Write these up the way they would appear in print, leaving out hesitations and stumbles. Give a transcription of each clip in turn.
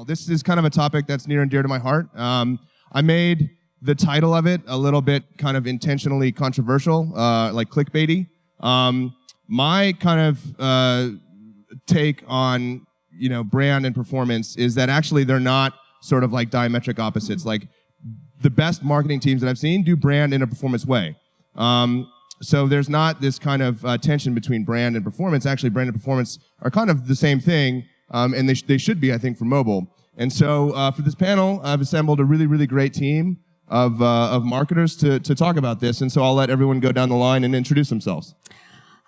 This is kind of a topic that's near and dear to my heart. I made the title of it a little bit kind of intentionally controversial, like clickbaity. My kind of take on brand and performance is that actually they're not sort of like diametric opposites. Like the best marketing teams that I've seen do brand in a performance way. So there's not this kind of tension between brand and performance. Actually, brand and performance are kind of the same thing, and they should be, I think, for mobile. And so for this panel, I've assembled a really, really great team of marketers to talk about this. And so I'll let everyone go down the line and introduce themselves.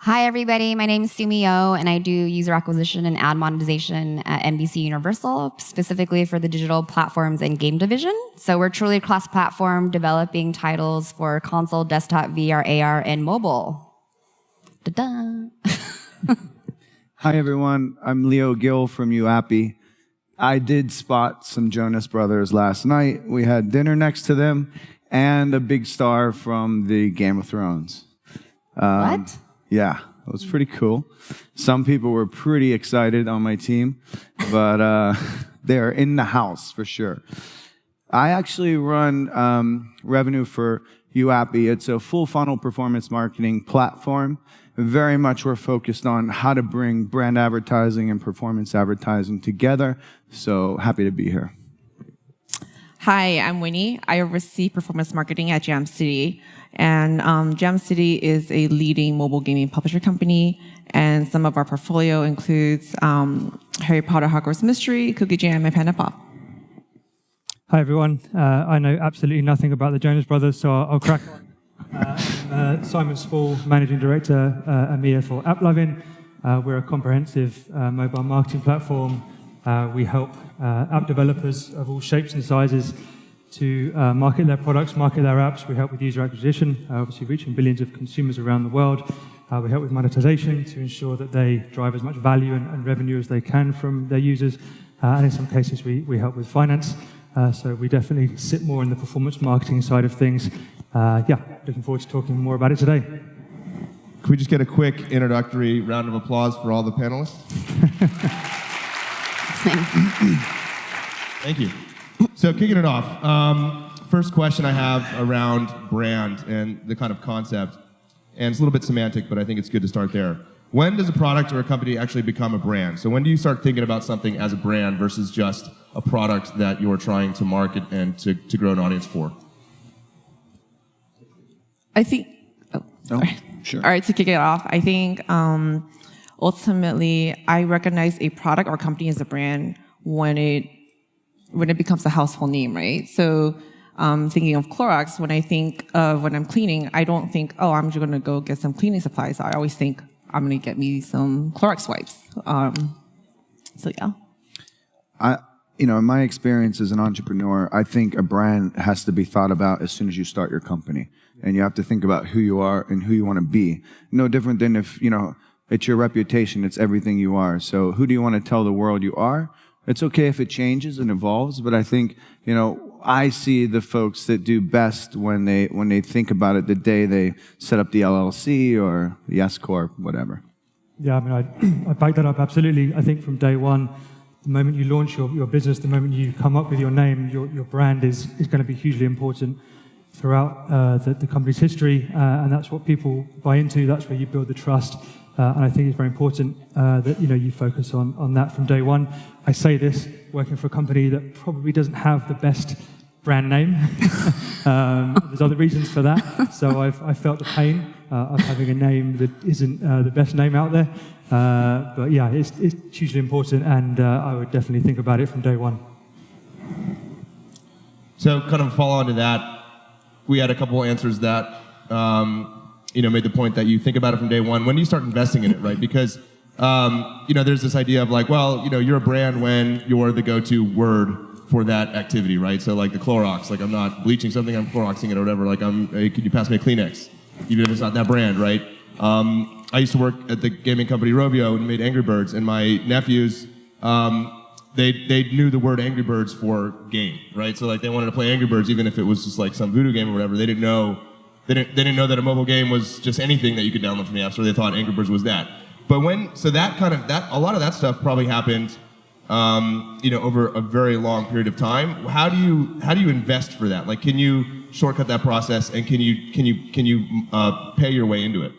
Hi, everybody. My name is Sumee Oh, and I do user acquisition and ad monetization at NBC Universal, specifically for the digital platforms and game division. So we're truly a cross-platform developing titles for console, desktop, VR, AR, and mobile. Da-da! Hi, everyone. I'm Giel from YouAppi. I did spot some Jonas Brothers last night. We had dinner next to them, and a big star from the Game of Thrones. What? Yeah, it was pretty cool. Some people were pretty excited on my team, but they're in the house for sure. I actually run revenue for YouAppi. It's a full funnel performance marketing platform. Very much we're focused on how to bring brand advertising and performance advertising together. So happy to be here. Hi, I'm Winnie. I oversee performance marketing at Jam City. And Jam City is a leading mobile gaming publisher company. And some of our portfolio includes Harry Potter Hogwarts Mystery, Cookie Jam, and Panda Pop. Hi, everyone. I know absolutely nothing about the Jonas Brothers, so I'll crack on. Simon Spall, Managing Director, EMEA for Applovin. We're a comprehensive mobile marketing platform. We help app developers of all shapes and sizes to market their products, market their apps. We help with user acquisition, obviously reaching billions of consumers around the world. We help with monetization to ensure that they drive as much value and revenue as they can from their users. And in some cases, we help with finance. So we definitely sit more in the performance marketing side of things. Looking forward to talking more about it today. Can we just get a quick introductory round of applause for all the panelists? Thank you. So kicking it off, first question I have around brand and the kind of concept, and it's a little bit semantic, but I think it's good to start there. When does a product or a company actually become a brand? So when do you start thinking about something as a brand versus just a product that you're trying to market and to grow an audience for? I think, Sure. All right, to kick it off, I think ultimately I recognize a product or company as a brand when it becomes a household name, right? So thinking of Clorox, when I think of when I'm cleaning, I don't think, oh, I'm just gonna go get some cleaning supplies. I always think I'm gonna get me some Clorox wipes. So yeah. In my experience as an entrepreneur, I think a brand has to be thought about as soon as you start your company. And you have to think about who you are and who you want to be. No different than if, it's your reputation, it's everything you are. So who do you want to tell the world you are? It's okay if it changes and evolves, but I think, I see the folks that do best when they think about it the day they set up the LLC or the S Corp, whatever. Yeah, I back that up absolutely. I think from day one, the moment you launch your business, the moment you come up with your name, your brand is going to be hugely important throughout the company's history, and that's what people buy into. That's where you build the trust, and I think it's very important that you focus on that from day one. I say this working for a company that probably doesn't have the best brand name. There's other reasons for that. So I've felt the pain of having a name that isn't the best name out there. But yeah, it's hugely important, and I would definitely think about it from day one. So kind of follow on to that, we had a couple answers that made the point that you think about it from day one. When do you start investing in it, right? Because there's this idea of like, well, you're a brand when you're the go-to word for that activity, right? So like the Clorox, like I'm not bleaching something, I'm Cloroxing it or whatever. Like hey, could you pass me a Kleenex? Even if it's not that brand, right? I used to work at the gaming company Rovio and made Angry Birds, and my nephews, they knew the word Angry Birds for game, right? So like they wanted to play Angry Birds even if it was just like some voodoo game or whatever. They didn't know that a mobile game was just anything that you could download from the App Store. They thought Angry Birds was that. But a lot of that stuff probably happened over a very long period of time. How do you invest for that? Like, can you shortcut that process, and can you pay your way into it?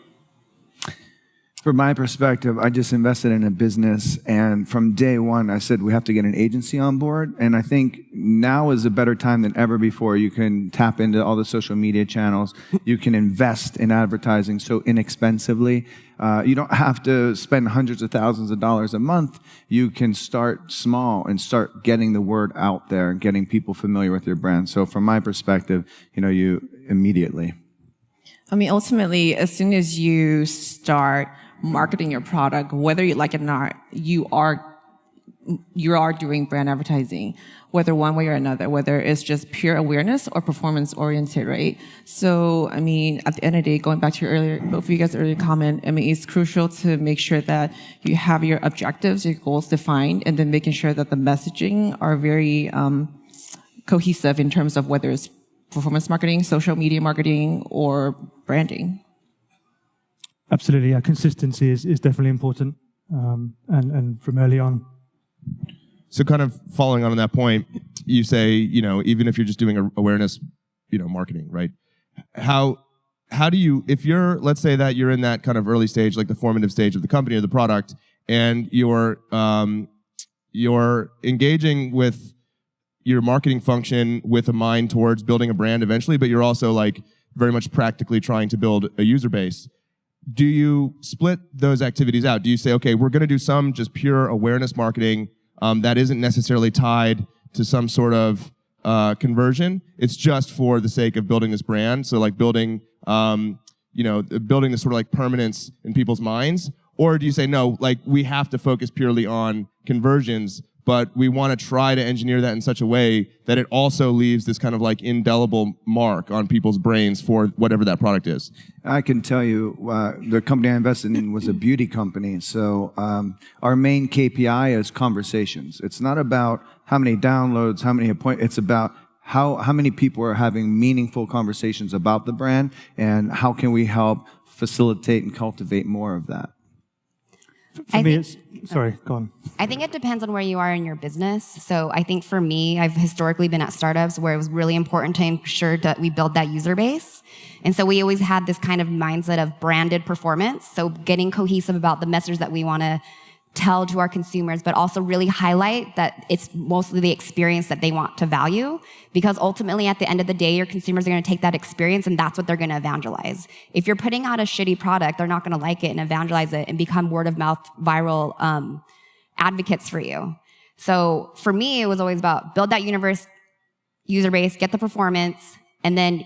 From my perspective, I just invested in a business, and from day one, I said we have to get an agency on board. And I think now is a better time than ever before. You can tap into all the social media channels. You can invest in advertising so inexpensively. You don't have to spend hundreds of thousands of dollars a month. You can start small and start getting the word out there and getting people familiar with your brand. So from my perspective, you immediately. I mean, ultimately, as soon as you start marketing your product, whether you like it or not, you are doing brand advertising, whether one way or another, whether it's just pure awareness or performance oriented, right? So, I mean, at the end of the day, going back to both of you guys' earlier comment, I mean, it's crucial to make sure that you have your objectives, your goals defined, and then making sure that the messaging are very cohesive in terms of whether it's performance marketing, social media marketing, or branding. Absolutely, yeah. Consistency is definitely important, and from early on. So kind of following on that point, you say, even if you're just doing awareness, marketing, right? How do you, if let's say that you're in that kind of early stage, like the formative stage of the company or the product, and you're engaging with your marketing function with a mind towards building a brand eventually, but you're also like very much practically trying to build a user base. Do you split those activities out? Do you say, okay, we're going to do some just pure awareness marketing that isn't necessarily tied to some sort of conversion? It's just for the sake of building this brand. So like building this sort of like permanence in people's minds. Or do you say, no, like we have to focus purely on conversions, but we want to try to engineer that in such a way that it also leaves this kind of like indelible mark on people's brains for whatever that product is? I can tell you, the company I invested in was a beauty company. So our main KPI is conversations. It's not about how many downloads, how many appointments. It's about how many people are having meaningful conversations about the brand, and how can we help facilitate and cultivate more of that. For me, sorry, go on. I think it depends on where you are in your business. So I think for me, I've historically been at startups where it was really important to ensure that we build that user base. And so we always had this kind of mindset of branded performance. So getting cohesive about the message that we want to tell to our consumers, but also really highlight that it's mostly the experience that they want to value. Because ultimately, at the end of the day, your consumers are going to take that experience and that's what they're going to evangelize. If you're putting out a shitty product, they're not going to like it and evangelize it and become word of mouth viral advocates for you. So for me, it was always about build that user base, get the performance, and then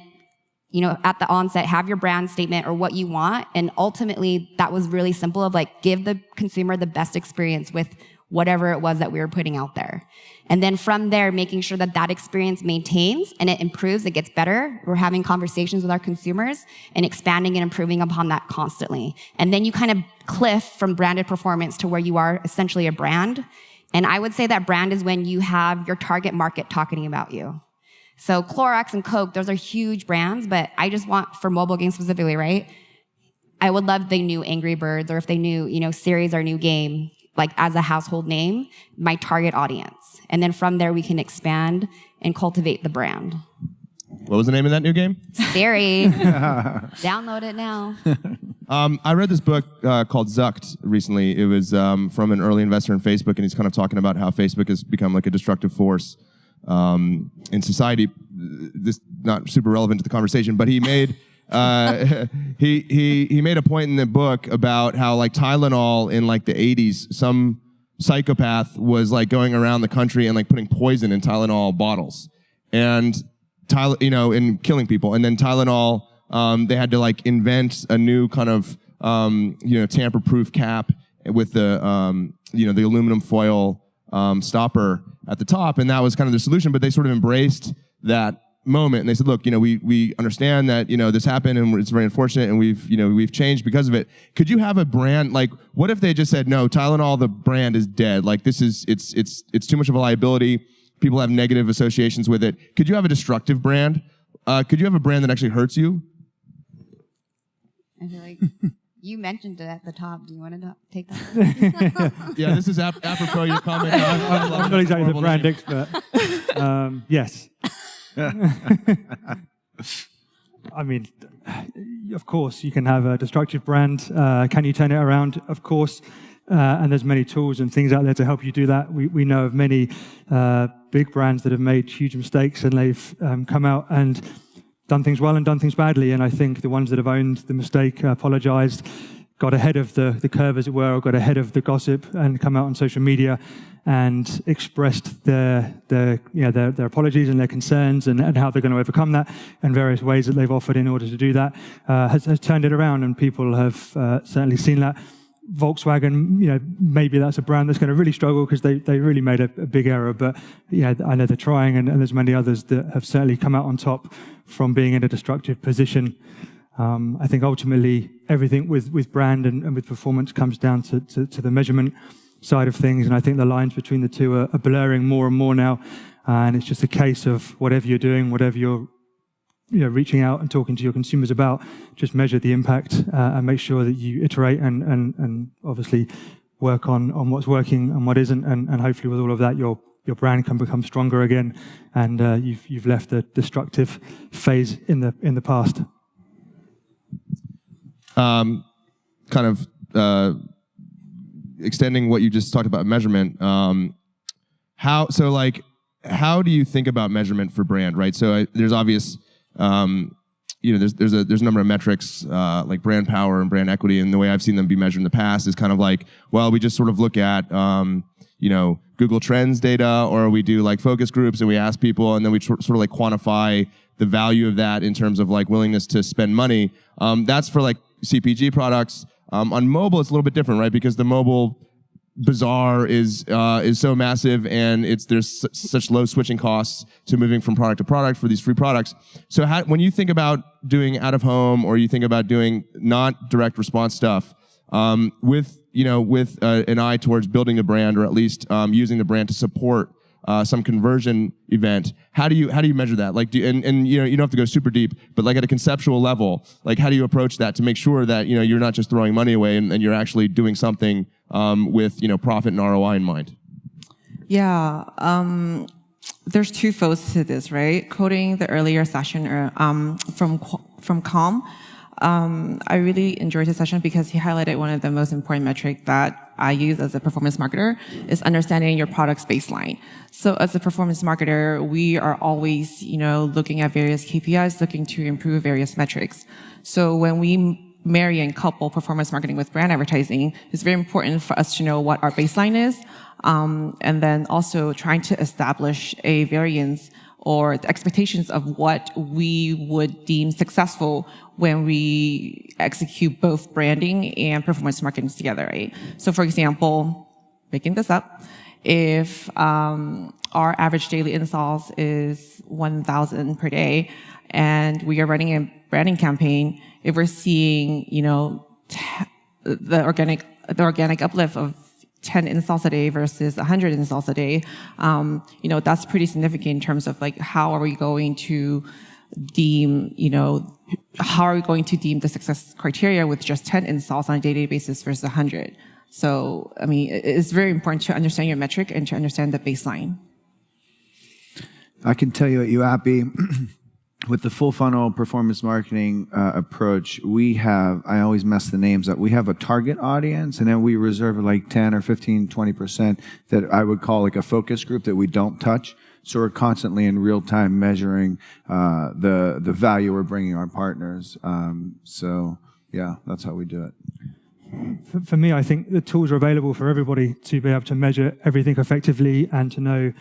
at the onset, have your brand statement or what you want. And ultimately, that was really simple of like, give the consumer the best experience with whatever it was that we were putting out there. And then from there, making sure that that experience maintains and it improves, it gets better. We're having conversations with our consumers and expanding and improving upon that constantly. And then you kind of cliff from branded performance to where you are essentially a brand. And I would say that brand is when you have your target market talking about you. So Clorox and Coke, those are huge brands, but I just want, for mobile games specifically, right? I would love if they knew Angry Birds, or if they knew, series or new game, like as a household name, my target audience. And then from there, we can expand and cultivate the brand. What was the name of that new game? Siri. Download it now. I read this book called Zucked recently. It was from an early investor in Facebook, and he's kind of talking about how Facebook has become like a destructive force in society. This not super relevant to the conversation, but he made he made a point in the book about how like Tylenol in like the 80s, some psychopath was like going around the country and like putting poison in Tylenol bottles and and killing people. And then Tylenol, they had to like invent a new kind of tamper-proof cap with the the aluminum foil stopper at the top, and that was kind of the solution. But they sort of embraced that moment, and they said, "Look, we understand that this happened, and it's very unfortunate, and we've changed because of it." Could you have a brand like? What if they just said, "No, Tylenol, the brand is dead. Like it's too much of a liability. People have negative associations with it." Could you have a destructive brand? Could you have a brand that actually hurts you? I feel like You mentioned it at the top. Do you want to take that? Yeah, this is apropos your comment. I'm not exactly the brand expert. Yes. I mean, of course, you can have a destructive brand. Can you turn it around? Of course. And there's many tools and things out there to help you do that. We know of many big brands that have made huge mistakes, and they've come out and done things well and done things badly. And I think the ones that have owned the mistake, apologized, got ahead of the curve, as it were, or got ahead of the gossip, and come out on social media and expressed their apologies and their concerns and how they're going to overcome that, and various ways that they've offered in order to do that, has turned it around, and people have certainly seen that. Volkswagen, maybe that's a brand that's going to really struggle because they really made a big error, but I know they're trying, and there's many others that have certainly come out on top from being in a destructive position. I think ultimately everything with brand and with performance comes down to the measurement side of things, and I think the lines between the two are blurring more and more now, and it's just a case of whatever you're doing, whatever you're reaching out and talking to your consumers about, just measure the impact and make sure that you iterate and obviously work on what's working and what isn't, and hopefully with all of that your brand can become stronger again, and you've left the destructive phase in the past. Kind of extending what you just talked about measurement. How do you think about measurement for brand, right? So there's obvious. There's a number of metrics like brand power and brand equity, and the way I've seen them be measured in the past is kind of like, well, we just sort of look at Google Trends data, or we do like focus groups and we ask people, and then we sort of like quantify the value of that in terms of like willingness to spend money. That's for like CPG products. On mobile, it's a little bit different, right? Because the mobile bazaar is so massive, and there's such low switching costs to moving from product to product for these free products. So when you think about doing out of home, or you think about doing not direct response stuff, with an eye towards building a brand, or at least using the brand to support some conversion event, how do you measure that? Like, you don't have to go super deep, but like at a conceptual level, like how do you approach that to make sure that you're not just throwing money away and you're actually doing something with profit and ROI in mind? Yeah, there's two folds to this, right? Quoting the earlier session from Calm, I really enjoyed his session because he highlighted one of the most important metrics that I use as a performance marketer is understanding your product's baseline. So as a performance marketer, we are always, looking at various KPIs, looking to improve various metrics. So when we marry and couple performance marketing with brand advertising, it's very important for us to know what our baseline is, and then also trying to establish a variance or the expectations of what we would deem successful when we execute both branding and performance marketing together, right? So for example, making this up, if our average daily installs is 1,000 per day, and we are running a branding campaign, if we're seeing, the organic uplift of 10 installs a day versus 100 installs a day, that's pretty significant in terms of like how are we going to deem the success criteria with just 10 installs on a daily basis versus 100. So, it's very important to understand your metric and to understand the baseline. I can tell you at YouAppi, with the full funnel performance marketing approach, I always mess the names up. We have a target audience, and then we reserve like 10 or 15, 20% that I would call like a focus group that we don't touch. So we're constantly in real time measuring the value we're bringing our partners. So yeah, that's how we do it. For me, I think the tools are available for everybody to be able to measure everything effectively and to know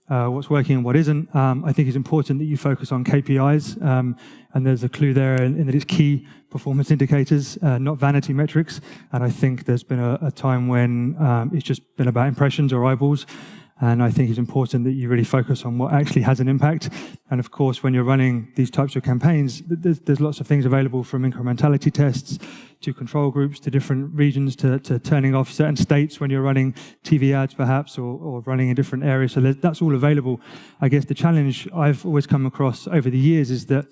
what's working and what isn't. I think it's important that you focus on KPIs, and there's a clue there in that it's key performance indicators, not vanity metrics. And I think there's been a time when it's just been about impressions or eyeballs. And I think it's important that you really focus on what actually has an impact. And of course, when you're running these types of campaigns, there's lots of things available, from incrementality tests to control groups to different regions to turning off certain states when you're running TV ads perhaps, or running in different areas. So that's all available. I guess the challenge I've always come across over the years is that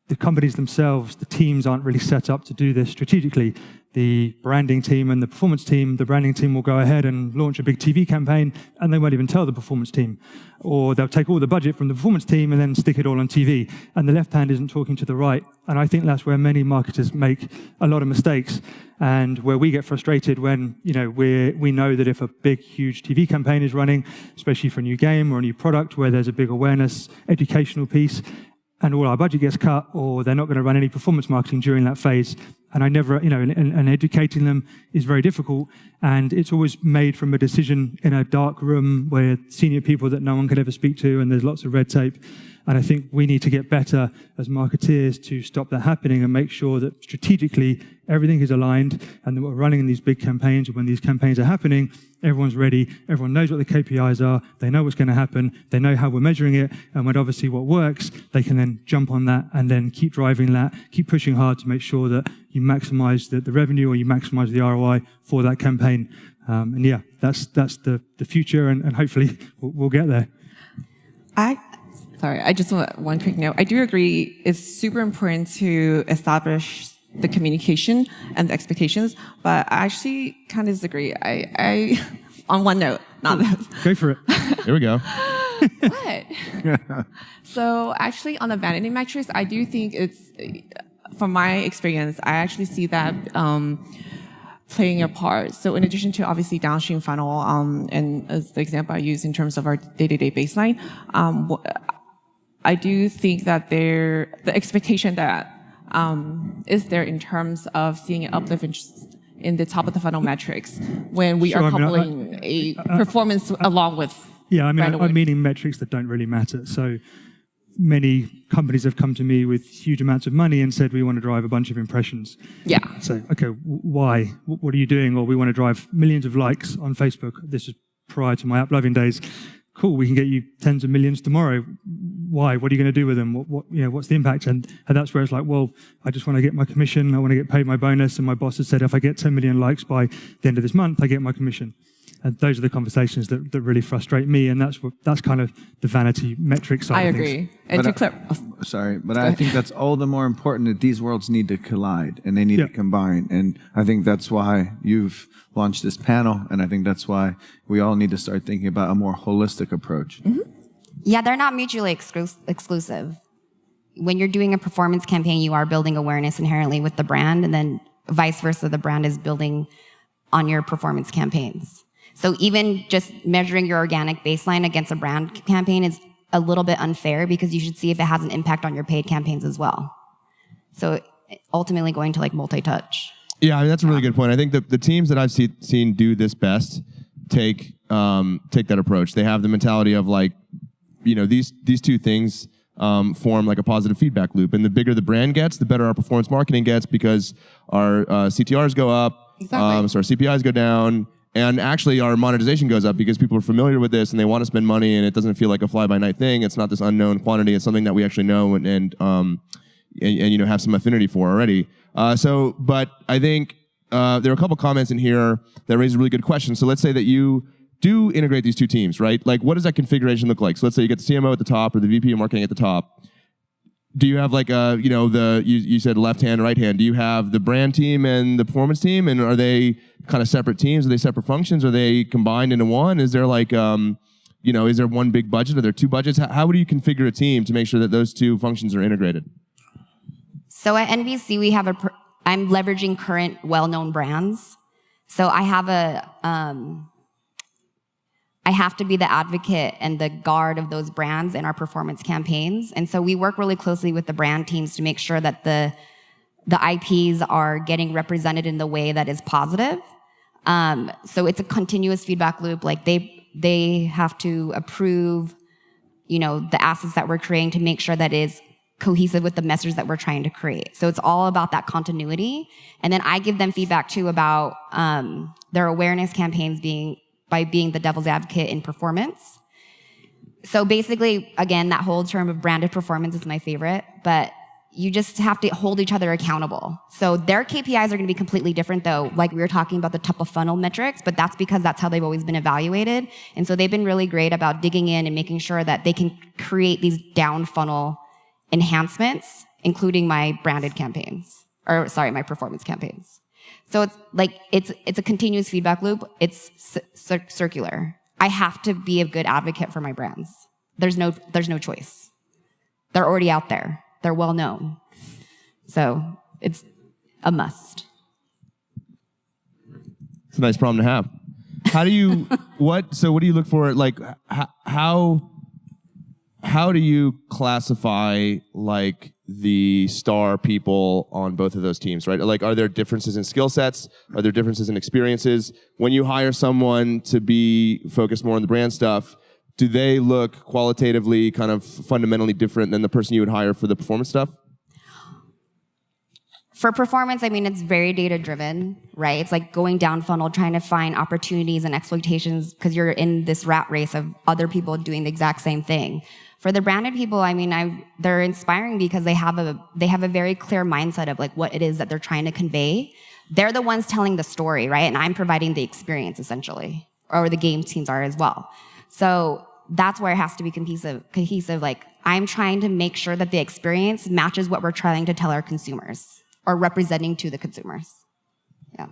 the companies themselves, the teams aren't really set up to do this strategically. The branding team and the performance team, the branding team will go ahead and launch a big TV campaign, and they won't even tell the performance team. Or they'll take all the budget from the performance team and then stick it all on TV. And the left hand isn't talking to the right. And I think that's where many marketers make a lot of mistakes, and where we get frustrated when we know that if a big, huge TV campaign is running, especially for a new game or a new product where there's a big awareness, educational piece, and all our budget gets cut, or they're not going to run any performance marketing during that phase. And I never, and educating them is very difficult. And it's always made from a decision in a dark room where senior people that no one could ever speak to, and there's lots of red tape. And I think we need to get better as marketeers to stop that happening and make sure that strategically everything is aligned, and that we're running these big campaigns. And when these campaigns are happening, everyone's ready, everyone knows what the KPIs are, they know what's going to happen, they know how we're measuring it, and when obviously what works, they can then jump on that and then keep driving that, keep pushing hard to make sure that you maximize the revenue or you maximize the ROI for that campaign. And yeah, that's the future, and hopefully we'll get there. I just want one quick note. I do agree it's super important to establish the communication and the expectations, but I actually kind of disagree. I on one note, not this. Go for it. Here we go. What? So actually on the vanity metrics, I do think it's, from my experience, I actually see that playing a part. So in addition to obviously downstream funnel, and as the example I use in terms of our day-to-day baseline, I do think that the expectation that is there in terms of seeing an uplift in the top of the funnel metrics when we are coupling a performance along with I'm meaning metrics that don't really matter. So many companies have come to me with huge amounts of money and said, we want to drive a bunch of impressions. Yeah. So, okay, why? What are you doing? Or we want to drive millions of likes on Facebook. This is prior to my Applovin days. Cool, we can get you tens of millions tomorrow. Why? What are you going to do with them? What's the impact? And that's where it's like, well, I just want to get my commission. I want to get paid my bonus. And my boss has said, if I get 10 million likes by the end of this month, I get my commission. And those are the conversations that really frustrate me. And that's kind of the vanity metric side of things. I agree. And to clarify, but I think that's all the more important, that these worlds need to collide and they need to combine. And I think that's why you've launched this panel. And I think that's why we all need to start thinking about a more holistic approach. Mm-hmm. Yeah, they're not mutually exclusive. When you're doing a performance campaign, you are building awareness inherently with the brand, and then vice versa, the brand is building on your performance campaigns. So even just measuring your organic baseline against a brand campaign is a little bit unfair, because you should see if it has an impact on your paid campaigns as well. So ultimately going to like multi-touch. Yeah, I mean, that's a really good point. I think the teams that I've seen do this best take that approach. They have the mentality of like, these two things form like a positive feedback loop. And the bigger the brand gets, the better our performance marketing gets, because our CTRs go up, Exactly. So our CPIs go down, and actually our monetization goes up because people are familiar with this and they want to spend money, and it doesn't feel like a fly-by-night thing. It's not this unknown quantity. It's something that we actually know and have some affinity for already. But I think there are a couple comments in here that raise a really good question. So let's say that you do integrate these two teams, right? Like, what does that configuration look like? So let's say you get the CMO at the top or the VP of marketing at the top. Do you have like you said left hand, right hand? Do you have the brand team and the performance team, and are they kind of separate teams? Are they separate functions? Are they combined into one? Is there like, is there one big budget? Are there two budgets? How do you configure a team to make sure that those two functions are integrated? So at NBC, we have I'm leveraging current well-known brands. So I have I have to be the advocate and the guard of those brands in our performance campaigns. And so we work really closely with the brand teams to make sure that the IPs are getting represented in the way that is positive. So it's a continuous feedback loop. Like they have to approve, the assets that we're creating to make sure that it is cohesive with the message that we're trying to create. So it's all about that continuity. And then I give them feedback too about their awareness campaigns by being the devil's advocate in performance. So basically, again, that whole term of branded performance is my favorite, but you just have to hold each other accountable. So their KPIs are going to be completely different though. Like we were talking about the top of funnel metrics, but that's because that's how they've always been evaluated. And so they've been really great about digging in and making sure that they can create these down funnel enhancements including my branded campaigns, my performance campaigns. So it's like, it's a continuous feedback loop. It's circular. I have to be a good advocate for my brands. There's no choice. They're already out there. They're well known. So it's a must. It's a nice problem to have. How do you, what do you look for? Like, how do you classify like the star people on both of those teams, right? Like, are there differences in skill sets? Are there differences in experiences? When you hire someone to be focused more on the brand stuff, do they look qualitatively kind of fundamentally different than the person you would hire for the performance stuff? For performance, I mean, it's very data-driven, right? It's like going down funnel, trying to find opportunities and exploitations because you're in this rat race of other people doing the exact same thing. For the branded people, I mean, they're inspiring because they have a very clear mindset of like what it is that they're trying to convey. They're the ones telling the story, right? And I'm providing the experience essentially, or the game teams are as well. So that's where it has to be cohesive. Like, I'm trying to make sure that the experience matches what we're trying to tell our consumers or representing to the consumers. Yeah.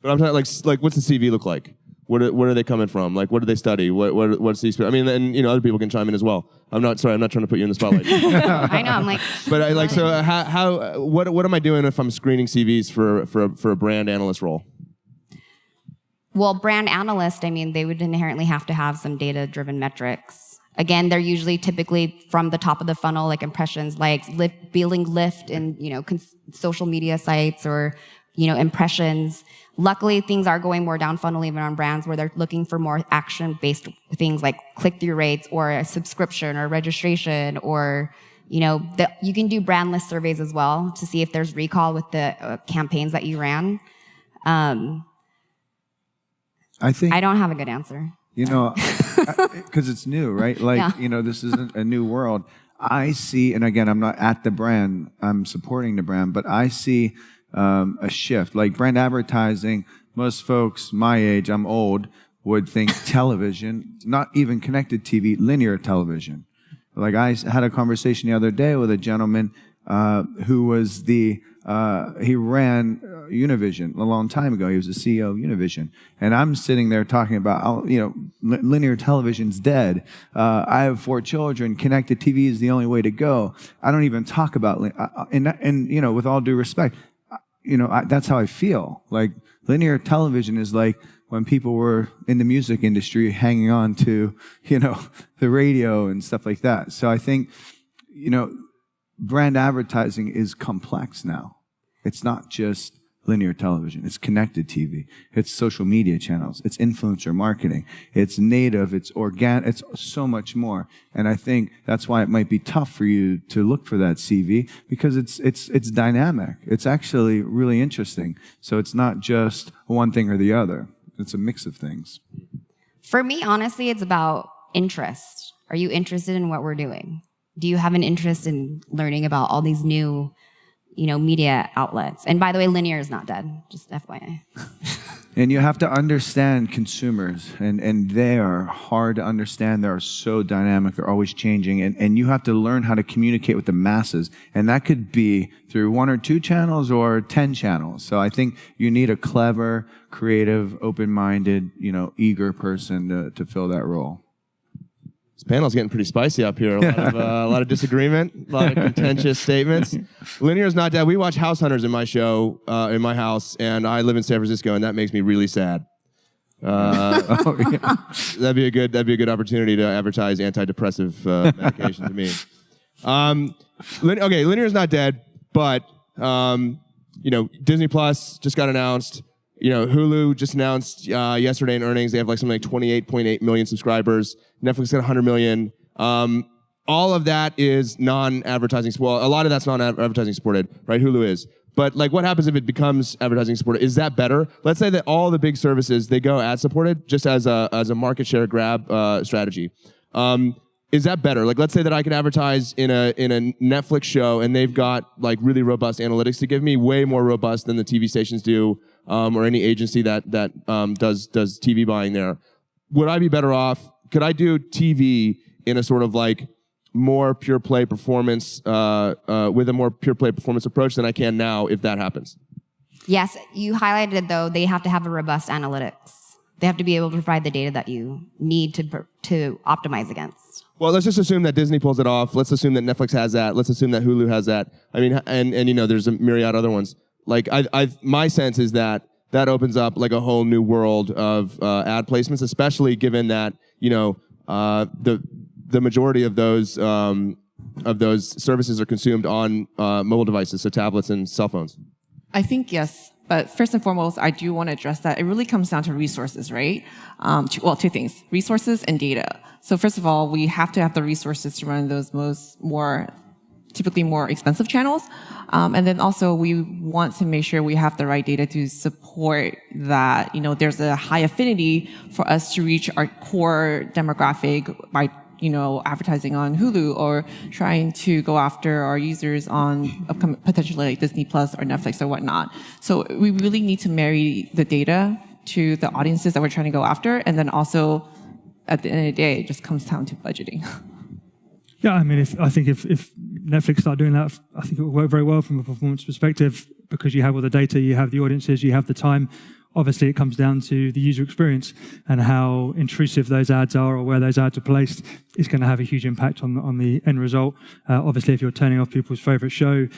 But I'm talking like what's the CV look like? Where are they coming from? Like, what do they study? What's the experience? I mean, and you know, other people can chime in as well. I'm not trying to put you in the spotlight. I know. I'm like. But I like, so what am I doing if I'm screening CVs for a brand analyst role? Well, brand analyst, I mean, they would inherently have to have some data-driven metrics. Again, they're usually typically from the top of the funnel, like impressions, likes, building lift in, you know, social media sites or, you know, impressions. Luckily, things are going more down funnel even on brands where they're looking for more action-based things like click-through rates or a subscription or registration or, you know, you can do brand list surveys as well to see if there's recall with the campaigns that you ran. I think I don't have a good answer. You know, because it's new, right? Like, Yeah. you know, this isn't a new world. I see, and again, I'm not at the brand, I'm supporting the brand, but I see a shift. Like brand advertising, most folks my age, I'm old, would think television, not even connected TV, linear television. Like I had a conversation the other day with a gentleman who was he ran Univision a long time ago. He was the CEO of Univision. And I'm sitting there talking about, you know, linear television's dead. I have 4 children. Connected TV is the only way to go. I don't even talk about, and you know, with all due respect, you know, that's how I feel. Like linear television is like when people were in the music industry hanging on to, you know, the radio and stuff like that. So I think, you know, brand advertising is complex now. It's not just linear television. It's connected TV. It's social media channels. It's influencer marketing. It's native. It's organic. It's so much more. And I think that's why it might be tough for you to look for that CV because it's dynamic. It's actually really interesting. So it's not just one thing or the other. It's a mix of things. For me, honestly, it's about interest. Are you interested in what we're doing? Do you have an interest in learning about all these new, you know, media outlets? And by the way, linear is not dead, just FYI. And you have to understand consumers, and they are hard to understand. They are so dynamic. They're always changing. And you have to learn how to communicate with the masses. And that could be through 1 or 2 channels or 10 channels. So I think you need a clever, creative, open-minded, you know, eager person to fill that role. This panel's getting pretty spicy up here. A lot of disagreement, a lot of contentious statements. Linear is not dead. We watch House Hunters in my show, in my house, and I live in San Francisco, and that makes me really sad. That'd be a good opportunity to advertise antidepressive medication to me. Okay, linear is not dead, but you know, Disney Plus just got announced. You know, Hulu just announced yesterday in earnings they have like something like 28.8 million subscribers. Netflix got 100 million. All of that is non-advertising. Well, a lot of that's non-advertising supported, right? Hulu is. But like, what happens if it becomes advertising supported? Is that better? Let's say that all the big services they go ad supported, just as a market share grab strategy. Is that better? Like, let's say that I could advertise in a Netflix show, and they've got like really robust analytics to give me, way more robust than the TV stations do, or any agency that does TV buying there. Would I be better off? Could I do TV in a sort of like more pure play performance with a more pure play performance approach than I can now if that happens. Yes, you highlighted though, they have to have a robust analytics. They have to be able to provide the data that you need to optimize against. Well, let's just assume that Disney pulls it off. Let's assume that Netflix has that. Let's assume that Hulu has that. I mean, and you know, there's a myriad other ones. Like, my sense is that opens up like a whole new world of ad placements, especially given that, you know, the majority of those services are consumed on mobile devices, so tablets and cell phones. I think yes, but first and foremost, I do want to address that it really comes down to resources, right? Two things: resources and data. So first of all, we have to have the resources to run those typically more expensive channels. And then also we want to make sure we have the right data to support that, you know, there's a high affinity for us to reach our core demographic by, you know, advertising on Hulu or trying to go after our users on potentially like Disney Plus or Netflix or whatnot. So we really need to marry the data to the audiences that we're trying to go after. And then also at the end of the day, it just comes down to budgeting. Yeah, I mean, I think if Netflix start doing that, I think it will work very well from a performance perspective because you have all the data, you have the audiences, you have the time. Obviously, it comes down to the user experience and how intrusive those ads are or where those ads are placed is going to have a huge impact on the end result. Obviously, if you're turning off people's favorite show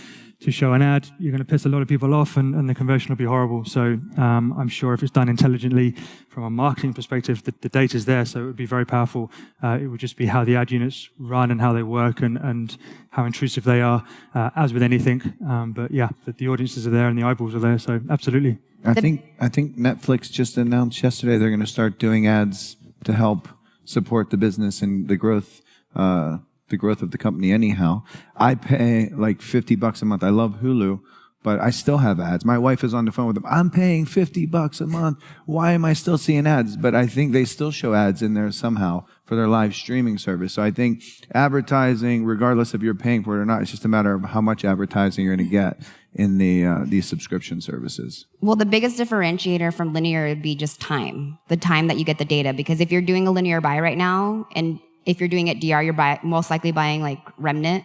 to show an ad, you're going to piss a lot of people off and the conversion will be horrible. So I'm sure if it's done intelligently from a marketing perspective, the data's there, so it would be very powerful. It would just be how the ad units run and how they work and how intrusive they are, as with anything. But yeah, the audiences are there and the eyeballs are there, so absolutely. I think Netflix just announced yesterday they're going to start doing ads to help support the business and the growth of the company anyhow. I pay like $50 a month. I love Hulu, but I still have ads. My wife is on the phone with them. I'm paying $50 a month. Why am I still seeing ads? But I think they still show ads in there somehow for their live streaming service. So I think advertising, regardless if you're paying for it or not, it's just a matter of how much advertising you're going to get in these subscription services. Well, the biggest differentiator from linear would be just time, the time that you get the data. Because if you're doing a linear buy right now, and if you're doing it DR, you're most likely buying like remnant,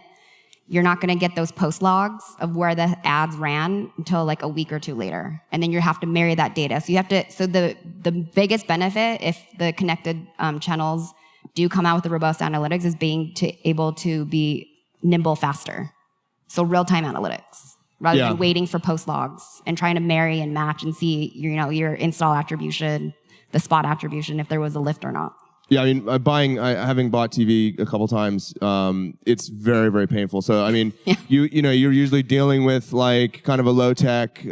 you're not going to get those post logs of where the ads ran until like a week or two later. And then you have to marry that data. So the biggest benefit if the connected channels do come out with the robust analytics is being able to be nimble faster. So real-time analytics. Rather than waiting for post logs and trying to marry and match and see, your install attribution, the spot attribution, if there was a lift or not. Yeah, I mean, having bought TV a couple times, it's very, very painful. So, I mean, you're usually dealing with like kind of a low tech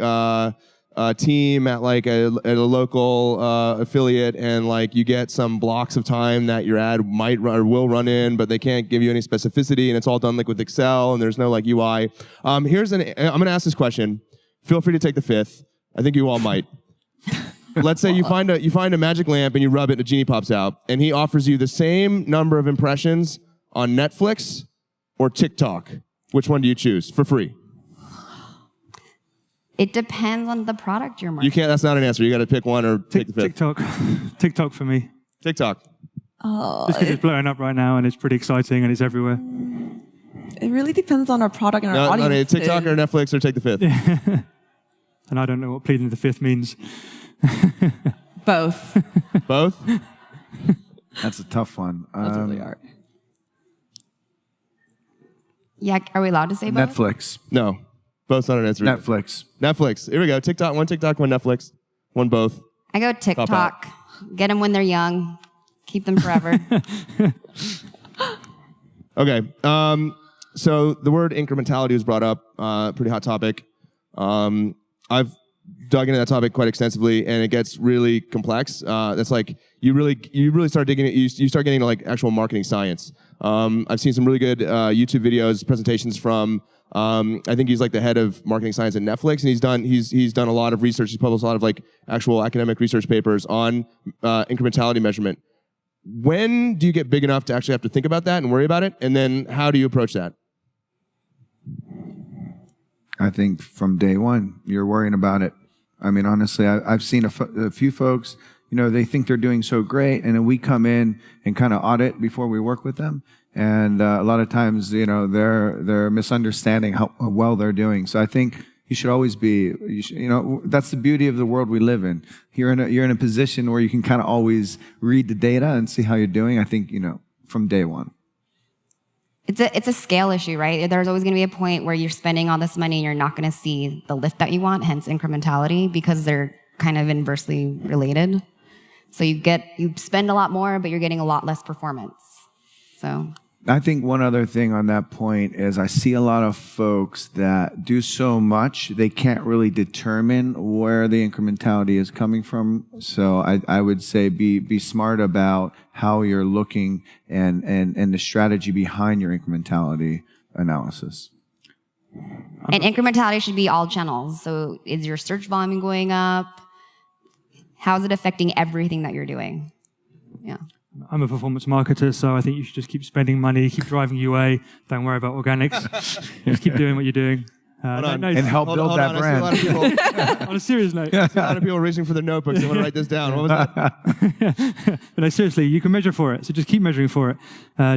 team at like a local affiliate, and like you get some blocks of time that your ad might run or will run in, but they can't give you any specificity, and it's all done like with Excel, and there's no like UI. I'm going to ask this question. Feel free to take the fifth. I think you all might. Let's say you find a magic lamp and you rub it and a genie pops out, and he offers you the same number of impressions on Netflix or TikTok. Which one do you choose for free? It depends on the product you're marketing. You can't. That's not an answer. You got to pick one or take the fifth. TikTok for me. TikTok. Just because it's blowing up right now and it's pretty exciting and it's everywhere. It really depends on our product and our audience. No, TikTok or Netflix or take the fifth. Yeah. And I don't know what pleading the fifth means. Both. Both? That's a tough one. That's really hard. Yeah, are we allowed to say both? Netflix. No. Both's not an answer. Netflix. Here we go. One TikTok, one Netflix, one both. I go TikTok. Get them when they're young. Keep them forever. Okay. So the word incrementality was brought up. Pretty hot topic. I've dug into that topic quite extensively, and it gets really complex. That's like you really start digging. You start getting into like actual marketing science. I've seen some really good YouTube videos, presentations from. I think he's like the head of marketing science at Netflix, and he's done a lot of research. He's published a lot of like actual academic research papers on incrementality measurement. When do you get big enough to actually have to think about that and worry about it? And then how do you approach that? I think from day one, you're worrying about it. I mean, honestly, I've seen a few folks, they think they're doing so great, and then we come in and kind of audit before we work with them. And a lot of times, they're misunderstanding how well they're doing. So I think you should always be, that's the beauty of the world we live in. You're in a position where you can kind of always read the data and see how you're doing. I think, from day one. It's a scale issue, right? There's always going to be a point where you're spending all this money and you're not going to see the lift that you want, hence incrementality, because they're kind of inversely related. So you spend a lot more, but you're getting a lot less performance. So I think one other thing on that point is I see a lot of folks that do so much, they can't really determine where the incrementality is coming from. So I would say be smart about how you're looking and the strategy behind your incrementality analysis. And incrementality should be all channels. So is your search volume going up? How is it affecting everything that you're doing? Yeah. I'm a performance marketer, so I think you should just keep spending money, keep driving UA, don't worry about organics. Just keep doing what you're doing. And help build that brand. On a serious note. I see a lot of people reaching for their notebooks. They want to write this down. What was that? But no, seriously, you can measure for it, so just keep measuring for it.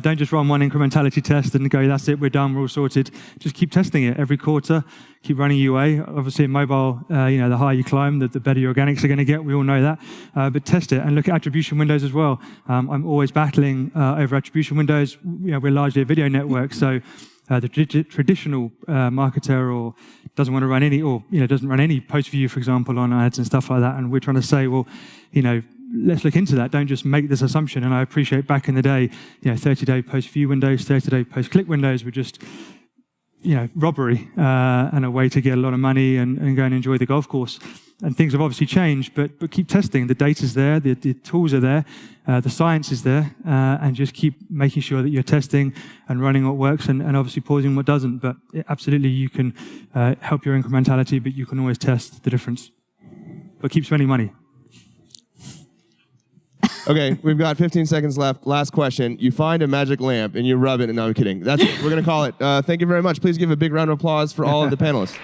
Don't just run one incrementality test and go, that's it, we're done, we're all sorted. Just keep testing it every quarter. Keep running UA. Obviously, in mobile, the higher you climb, the better your organics are going to get. We all know that. But test it and look at attribution windows as well. I'm always battling over attribution windows. We're largely a video network, so the traditional marketer or doesn't want to run any, or doesn't run any post view, for example, on ads and stuff like that. And we're trying to say, well, let's look into that. Don't just make this assumption. And I appreciate back in the day, 30-day post view windows, 30-day post click windows were just robbery and a way to get a lot of money and go and enjoy the golf course. And things have obviously changed, but keep testing. The data's there, the tools are there, the science is there, and just keep making sure that you're testing and running what works and obviously pausing what doesn't. But absolutely, you can help your incrementality, but you can always test the difference. But keep spending money. Okay, we've got 15 seconds left. Last question. You find a magic lamp and you rub it, and no, I'm kidding. That's it. We're going to call it. Thank you very much. Please give a big round of applause for all of the panelists.